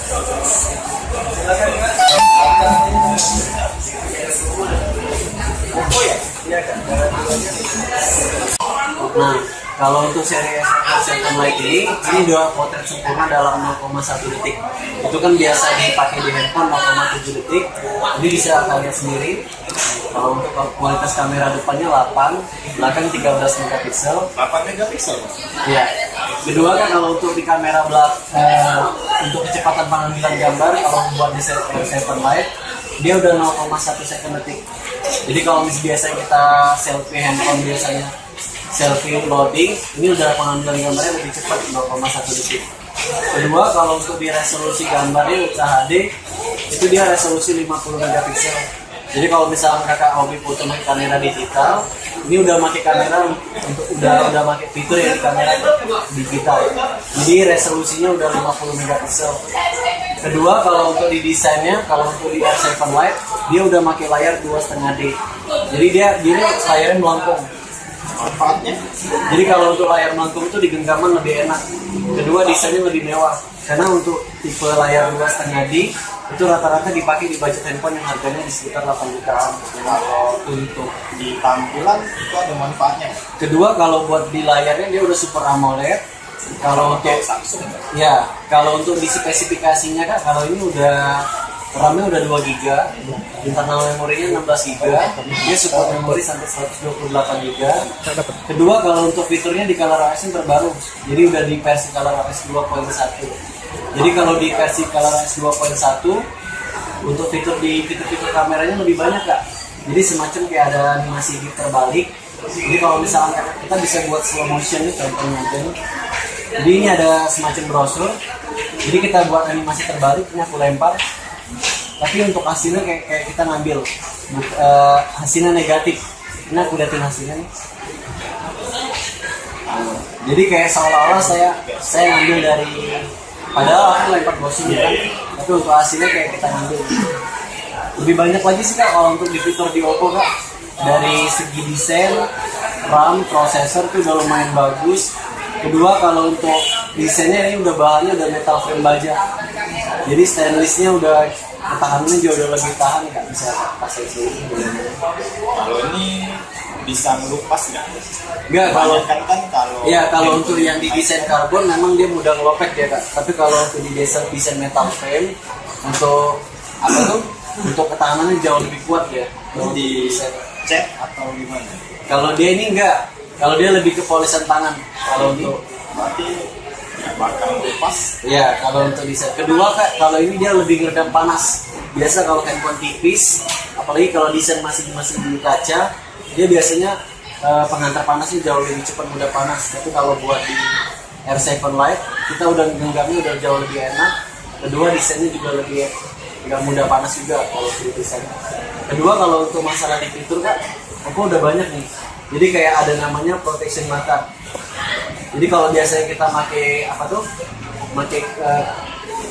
Nah, kalau untuk seri S7 Lite ini udah potret sempurna dalam 0,1 detik. Itu kan biasa dipakai di handphone 0,7 detik. Ini bisa kalian lihat sendiri. Kalau untuk kualitas kamera depannya 8, belakang 13 megapiksel. 8 megapiksel. Iya. Kedua kan kalau untuk di kamera untuk kecepatan pengambilan gambar, kalau buat di S7 Lite dia udah 0,1 second detik. Jadi kalau biasa kita selfie handphone biasanya selfie loading, ini udah pengambilan gambarnya lebih cepat 0,1 detik. Kedua, kalau untuk di resolusi gambarnya Ultra HD itu dia resolusi 50 megapiksel. Jadi kalau misalnya kakak hobi foto pakai kamera digital, ini udah pakai kamera udah pakai fitur yang di kamera digital. Jadi resolusinya udah 50 megapiksel. Kedua, kalau untuk di desainnya, kalau untuk di R7 Lite dia udah pakai layar 2,5D. Jadi dia layarnya melengkung. Manfaatnya? Jadi kalau untuk layar melengkung itu di genggaman lebih enak. Kedua, desainnya lebih mewah. Karena untuk tipe layar 2,5D itu rata-rata dipakai di budget handphone yang harganya di sekitar 8 jutaan. Kalau untuk di tampilan itu ada manfaatnya. Kedua, kalau buat di layarnya dia udah Super AMOLED. Kalau untuk Samsung, ya, kalau untuk di spesifikasinya kan, kalau ini udah RAM-nya udah 2 GB, internal memorinya 16 GB, dia support memori sampai 128 GB. Kedua, kalau untuk fiturnya di ColorOS yang terbaru, jadi udah di versi ColorOS 2.1. Jadi kalau di versi ColorOS 2.1 untuk fitur kameranya lebih banyak kak. Jadi semacam kayak ada animasi gif terbalik. Jadi kalau misalnya kita bisa buat slow motion nih contohnya aja nih. Jadi ini ada semacam brosur. Jadi kita buat animasi terbalik, ini aku lempar. Tapi untuk hasilnya kayak kita ngambil hasilnya negatif. Ini aku liatin hasilnya nih. Jadi kayak seolah-olah saya ngambil dari, padahal aku lempar brosur kan. Tapi untuk hasilnya kayak kita ngambil. Lebih banyak lagi sih kak kalau untuk di fitur di Oppo kak. Dari segi desain, RAM, prosesor itu udah lumayan bagus. Kedua, kalau untuk desainnya ini udah bahannya udah metal frame baja. Jadi stainlessnya udah ketahanannya juga udah lebih tahan nggak bisa pasang sini. Kalau ini bisa ngelupas nggak? Nggak, kalau kalau untuk yang di desain karbon memang dia mudah ngelopek ya kak. Tapi kalau untuk di desain metal frame untuk apa tuh? Untuk ketahanannya jauh lebih kuat ya. Di cat atau gimana? Kalau dia ini enggak. Kalau dia lebih ke polisan tangan. Kalau untuk berarti ya bakal lepas. ya kalau untuk desain. Kedua kak, kalau ini dia lebih ngeredam panas. Biasa kalau handphone tipis, apalagi kalau desain masih di kaca, dia biasanya penghantar panasnya jauh lebih cepat mudah panas. Tapi kalau buat di R7 Lite, kita udah genggamnya udah jauh lebih enak. Kedua, desainnya juga lebih nggak mudah panas juga kalau di desain. Kedua, kalau untuk masalah di fitur kak, aku udah banyak nih. Jadi kayak ada namanya protection mata. Jadi kalau biasanya kita pakai apa tuh?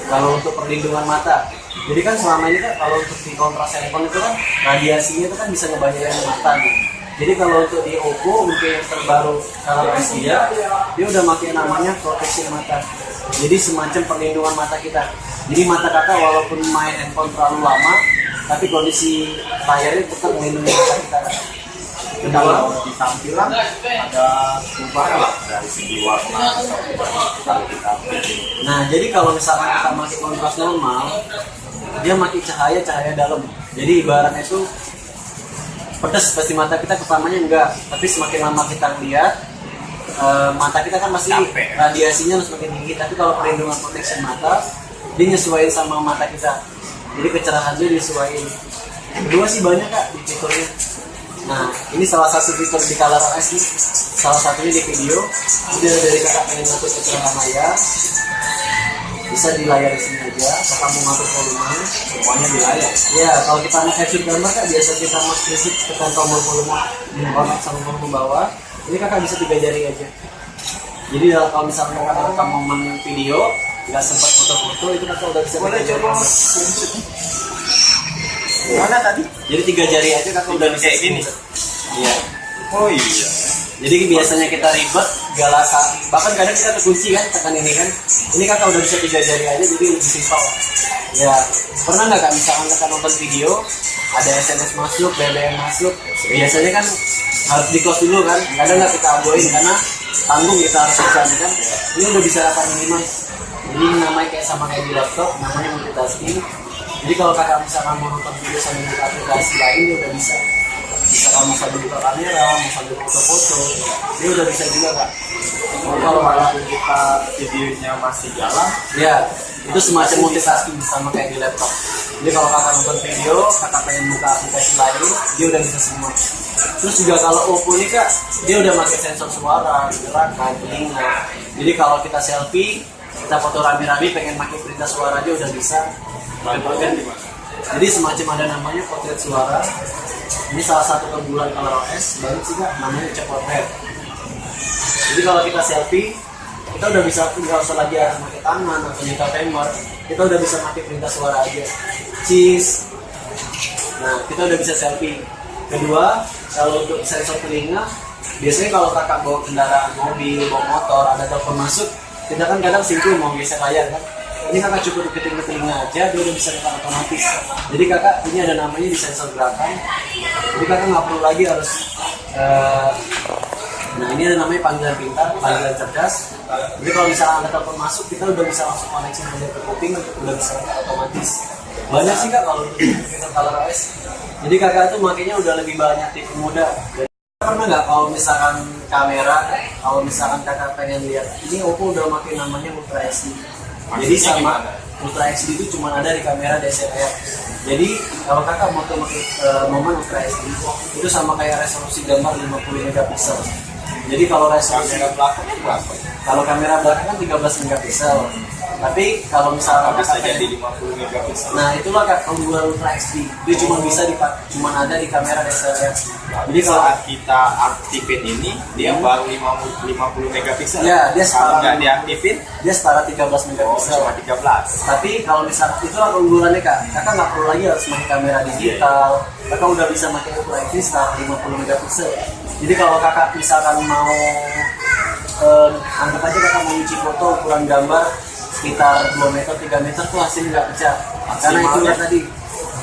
Kalau untuk perlindungan mata. Jadi kan selama ini kan kalau untuk di kontras handphone itu kan radiasinya itu kan bisa ngebahayain mata nih. Jadi kalau untuk di Oppo mungkin yang terbaru ColorOS dia udah pakai namanya protection mata. Jadi semacam perlindungan mata kita. Jadi mata kakak walaupun main handphone terlalu lama, tapi kondisi layarnya tetap melindungi mata kita. Kalau di tampilan ada perubahan lah dari segi warna kalau kita pilih. Nah, jadi kalau misalkan kita pakai kontras normal, dia pakai cahaya dalam. Jadi ibaratnya itu pedas pasti mata kita pertamanya enggak, tapi semakin lama kita lihat mata kita kan masih radiasinya semakin tinggi. Tapi kalau perlindungan protection mata, dia nyesuaiin sama mata kita. Jadi kecerahannya disesuaiin. Kedua sih banyak kak di fiturnya. Nah, ini salah satu fitur di ColorOS nih. Salah satunya di video. Jadi dari kakak pengen ngatur kecerahan layar, bisa di layar di sini aja. Kakak mau ngatur volume, Semuanya di layar. ya kalau kita mau capture gambar kak, biasa kita mau prinsip tekan tombol volume connect sama volume bawah. Ini kakak bisa 3 jari aja. Jadi kalau misalnya kakak rekam momen video, nggak sempat foto-foto, itu kakak udah bisa 3 jari. Mana tadi? Jadi 3 jari aja kakak udah bisa kayak gini. Iya. Oh iya. Jadi biasanya kita ribet segala bahkan kadang kita terkunci kan tekan ini kan, ini kakak udah bisa 3 jari aja jadi lebih simpel ya. Pernah nggak kak misalkan kakak nonton video ada SMS masuk, BBM masuk, biasanya kan harus di close dulu kan, kadang nggak kita aboin karena tanggung kita harus kerjain kan. Ini udah bisa kakak minimize, jadi namanya kayak sama kayak di laptop, namanya multitasking. Jadi kalau kakak misalkan mau nonton video sambil buka aplikasi lain, dia udah bisa kamu sambil buka kamera, mau sambil foto-foto, dia udah bisa juga kak. Kalau malah kita videonya masih jalan, ya itu semacam multitasking sama kayak di laptop. Jadi kalau kakak nonton video, kakak pengen buka aplikasi lain, dia udah bisa semua. Terus juga kalau Oppo ini kak, dia udah pakai sensor suara, gerakan, telinga. Jadi kalau kita selfie, kita foto rame-rame pengen pakai perintah suara aja udah bisa. Jadi semacam ada namanya potret suara. Ini salah satu keunggulan ColorOS, banyak sih kak, namanya Cek Potret. Jadi kalau kita selfie, kita udah bisa nggak usah lagi harus pakai tangan atau nyetel timer, kita udah bisa pakai perintah suara aja. Cheese. Nah, kita udah bisa selfie. Kedua, kalau untuk sensor telinga, biasanya kalau kakak bawa kendaraan mobil, bawa motor, ada telepon masuk, kita kan kadang simpul mau geser layar kan. Ini kakak cukup deketin ke telinga aja, dia udah bisa dekat otomatis. Jadi kakak ini ada namanya di sensor gerakan. Jadi kakak nggak perlu lagi harus nah ini ada namanya panggilan pintar, panggilan cerdas. Jadi kalau misalnya ada telepon masuk, kita udah bisa langsung koneksi aja ke kuping, udah bisa otomatis. Banyak sih kak kalau untuk fitur ColorOS. Jadi kakak itu makanya udah lebih banyak tipe muda. Pernah nggak kalau misalkan kamera, kalau misalkan kakak pengen lihat, ini Oppo udah makin namanya Ultra HD. Jadi sama Ultra HD itu cuma ada di kamera DSLR. Jadi kalau kakak mau pakai momen Ultra HD itu sama kayak resolusi gambar 50 megapiksel. Jadi kalau resolusi kamera belakangnya berapa? Kalau kamera belakang kan 13 megapiksel. Tapi kalau misalkan bisa jadi 50 megapiksel. Nah itulah kak keunggulan Ultra HD. Dia cuma bisa cuma ada di kamera DSLR. Jadi kalau saat kita aktifin ini, dia baru 50 megapiksel. Ya, dia kalau setara nggak diaktifin, dia setara 13 megapiksel. cuma 13. Tapi kalau misalkan itulah keunggulannya kak. Kakak nggak perlu lagi harus pakai kamera digital. Kakak udah bisa pakai Ultra HD setara 50 megapiksel. Jadi kalau kakak misalkan mau anggap aja kakak mau uji foto ukuran gambar sekitar 2 meter, 3 meter tuh hasilnya nggak pecah. Karena itulah tadi,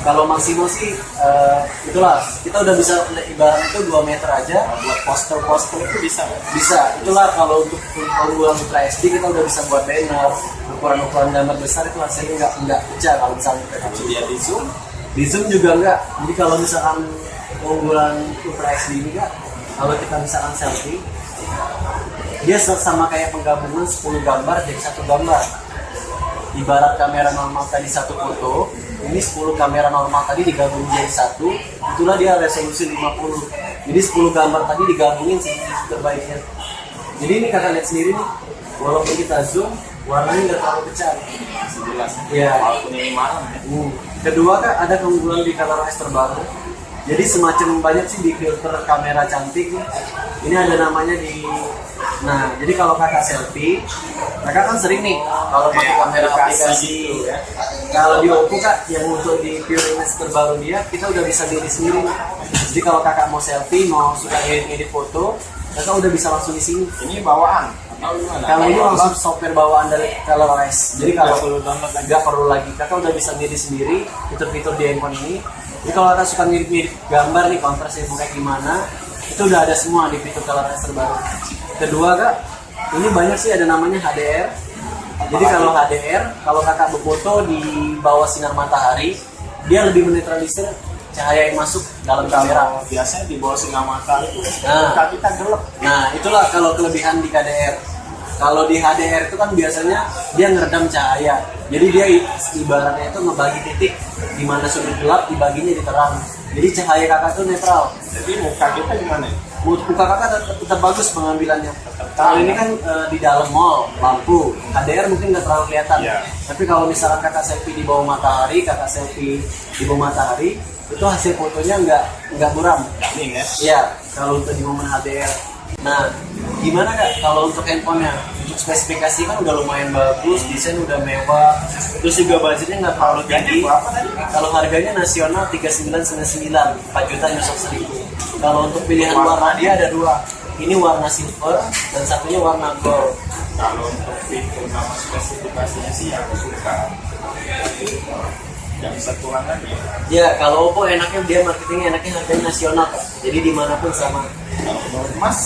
kalau maksimal sih itulah, kita udah bisa ibaratnya itu 2 meter aja. Buat poster-poster itu bisa nggak? Bisa, itulah kalau untuk keunggulan Ultra HD kita udah bisa buat banner, ukuran gambar besar itu hasilnya nggak pecah kalau misalnya kita Dia di zoom juga nggak. Jadi kalau misalkan keunggulan Ultra HD ini nggak, kalau kita misalkan selfie, dia sama kayak penggabungan 10 gambar jadi 1 gambar. Ibarat kamera normal tadi 1 foto, ini 10 kamera normal tadi digabung jadi 1, itulah dia resolusi 50. Jadi 10 gambar tadi digabungin segitu terbaiknya. Jadi ini kakak lihat sendiri nih, walaupun kita zoom, warnanya nggak terlalu pecah. jelas. Ya. Walaupun ini malam ya. Kedua kak, ada keunggulan di ColorOS terbaru. Jadi semacam banyak sih di filter kamera cantik nih. Ini ada namanya di. Nah, jadi kalau kakak selfie, kakak kan sering nih kalau pakai kamera aplikasi. gitu ya. Kalau di Oppo kak, yang untuk di Pure Image terbaru dia, kita udah bisa milih sendiri. Jadi kalau kakak mau selfie, mau suka edit foto, kakak udah bisa langsung di sini. Ini bawaan atau gimana? Kalau ini langsung software bawaan dari ColorOS. Jadi kalau perlu download lagi. nggak perlu lagi, kakak udah bisa milih sendiri fitur-fitur di handphone ini. Jadi kalau kakak suka mirip-mirip gambar nih, kontrasnya mau kayak gimana, itu udah ada semua di fitur ColorOS terbaru. Kedua kak, ini banyak sih ada namanya HDR. Jadi kalau HDR, kalau kakak berfoto di bawah sinar matahari, dia lebih menetralisir cahaya yang masuk dalam kamera. Biasanya di bawah sinar matahari itu Nah. muka kita gelap. Nah, itulah kalau kelebihan di KDR. Kalau di HDR itu kan biasanya dia ngeredam cahaya. Jadi dia ibaratnya itu ngebagi titik di mana sudut gelap dibaginya di terang. Jadi cahaya kakak itu netral. Jadi muka kita gimana? Muka kakak tetap bagus pengambilannya. Kalau ini kan di dalam mall, lampu, HDR mungkin nggak terlalu kelihatan. Iya. Tapi kalau misalkan kakak selfie di bawah matahari, kakak selfie di bawah matahari, itu hasil fotonya nggak buram. Kuning ya. Iya, kalau untuk di momen HDR. Nah, gimana kak kalau untuk handphonenya? Untuk spesifikasi kan udah lumayan bagus, desain udah mewah, terus juga budgetnya nggak terlalu tinggi. Berapa tadi? Kalau harganya nasional 3999, 4 juta nyosok 1000. Kalau untuk pilihan warna dia ada 2. ini warna silver dan satunya warna gold. Kalau untuk fitur nama spesifikasinya sih aku suka yang satu lagi. Ya kalau Oppo enaknya dia marketingnya enaknya harganya nasional Pak. Jadi dimanapun sama. Kalau menurut Mas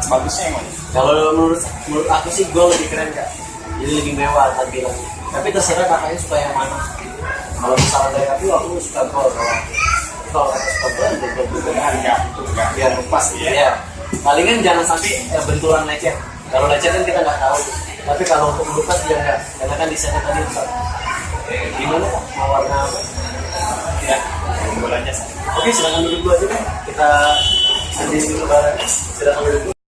bagusnya yang mana? Kalau menurut aku sih gold lebih keren Kak. Jadi lebih mewah tampilannya. Tapi terserah kakaknya suka yang mana. Kalau misalnya dari aku suka gold. Kalau kakak suka gold, ya gold juga. Harga itu enggak Biar pas ya. Ya. Palingan jangan sampai benturan lecet. Kalau lecet kan kita nggak tahu. Tapi kalau untuk melupas dia nggak. Karena kan desainnya tadi Pak. Gimana Pak? Mau warna apa? Ya, bolanya Oke, silakan duduk dulu aja deh. Kita sendiri dulu bareng. Silakan duduk dulu.